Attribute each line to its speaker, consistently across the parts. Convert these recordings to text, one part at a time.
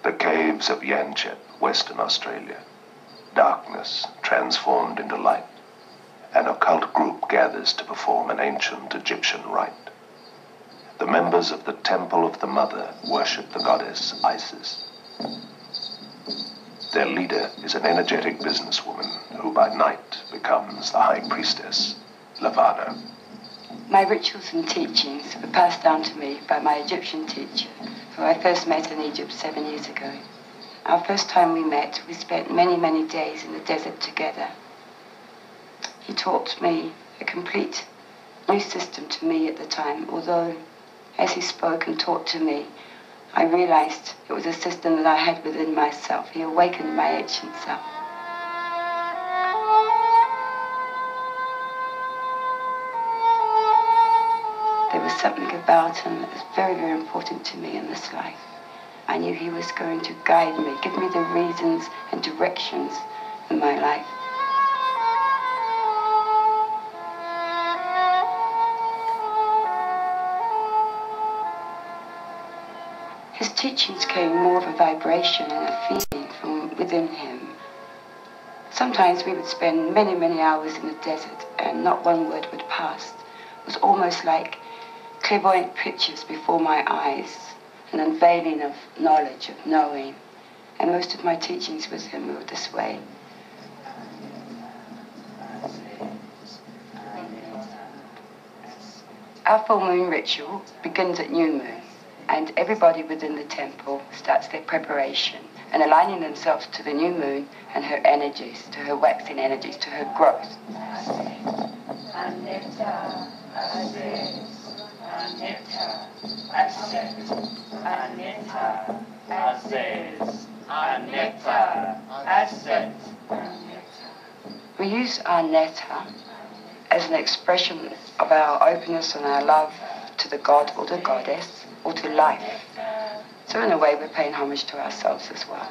Speaker 1: The caves of Yanchep, Western Australia. Darkness transformed into light. An occult group gathers to perform an ancient Egyptian rite. The members of the Temple of the Mother worship the goddess Isis. Their leader is an energetic businesswoman who by night becomes the High Priestess, Lavana.
Speaker 2: My rituals and teachings were passed down to me by my Egyptian teacher, who I first met in Egypt 7 years ago. Our first time we met, we spent many, many days in the desert together. He taught me a complete new system to me at the time, although as he spoke and taught to me, I realized it was a system that I had within myself. He awakened my ancient self. There was something about him that was very, very important to me in this life. I knew he was going to guide me, give me the reasons and directions in my life. His teachings came more of a vibration and a feeling from within him. Sometimes we would spend many, many hours in the desert and not one word would pass. It was almost like clairvoyant pictures before my eyes, an unveiling of knowledge, of knowing. And most of my teachings with him were this way. Our full moon ritual begins at new moon, and everybody within the temple starts their preparation and aligning themselves to the new moon and her energies, to her waxing energies, to her growth. We use our netta as an expression of our openness and our love to the god or the goddess or to life. So in a way we're paying homage to ourselves as well.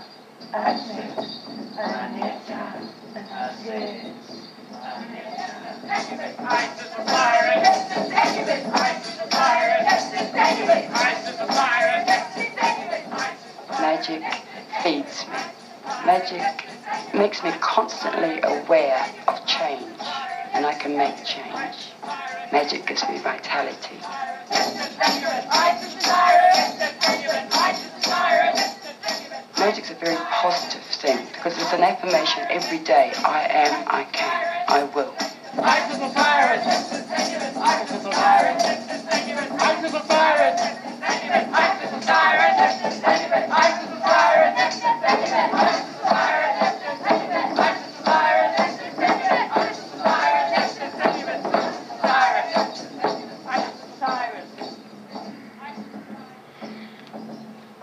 Speaker 2: Magic feeds me. Magic makes me constantly aware of change, and I can make change. Magic gives me vitality. Magic's a very positive thing because it's an affirmation every day. I am, I can, I will.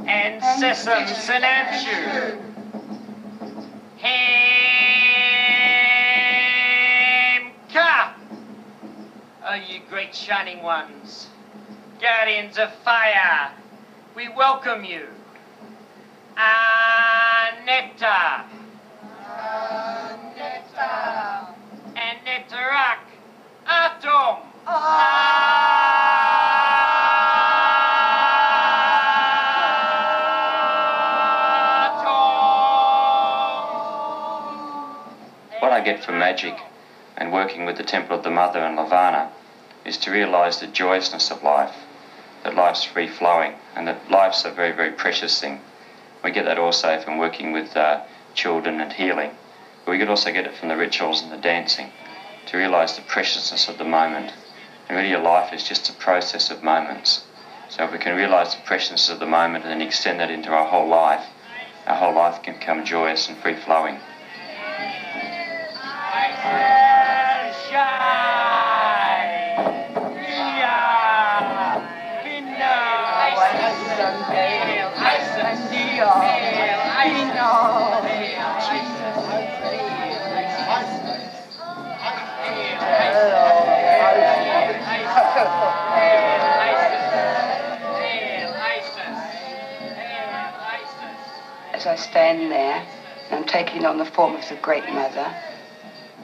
Speaker 3: And sesame sinanchu. Hamka! Oh, you great shining ones, guardians of fire, we welcome you. Aneta. Aneta. Anetarak. Atom.
Speaker 4: What I get from magic and working with the Temple of the Mother and Lavana is to realise the joyousness of life, that life's free-flowing and that life's a very, very precious thing. We get that also from working with children and healing, but we could also get it from the rituals and the dancing, to realise the preciousness of the moment. And really your life is just a process of moments. So if we can realise the preciousness of the moment and then extend that into our whole life can become joyous and free-flowing.
Speaker 2: As I stand there, and I'm taking on the form of the Great Mother,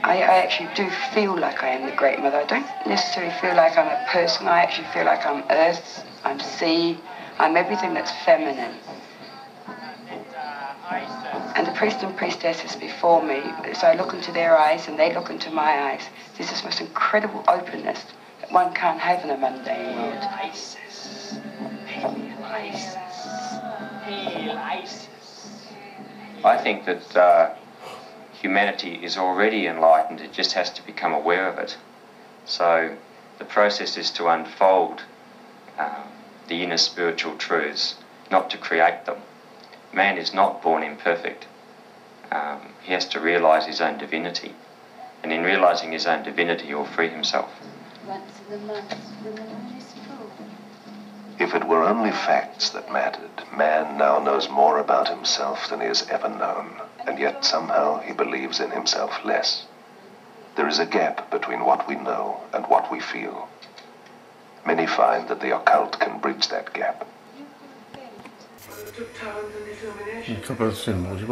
Speaker 2: I actually do feel like I am the Great Mother. I don't necessarily feel like I'm a person. I actually feel like I'm earth, I'm sea, I'm everything that's feminine. And the priest and priestesses before me, as I look into their eyes and they look into my eyes, there's this most incredible openness that one can't have in a mundane world.
Speaker 3: Isis. Hail Isis. Hail Isis.
Speaker 4: I think that humanity is already enlightened, it just has to become aware of it. So the process is to unfold the inner spiritual truths, not to create them. Man is not born imperfect. He has to realise his own divinity. And in realising his own divinity, he'll free himself.
Speaker 2: Once in the month, the moon is full.
Speaker 1: If it were only facts that mattered, man now knows more about himself than he has ever known, and yet somehow he believes in himself less. There is a gap between what we know and what we feel. Many find that the occult can bridge that gap.
Speaker 5: A couple of symbols.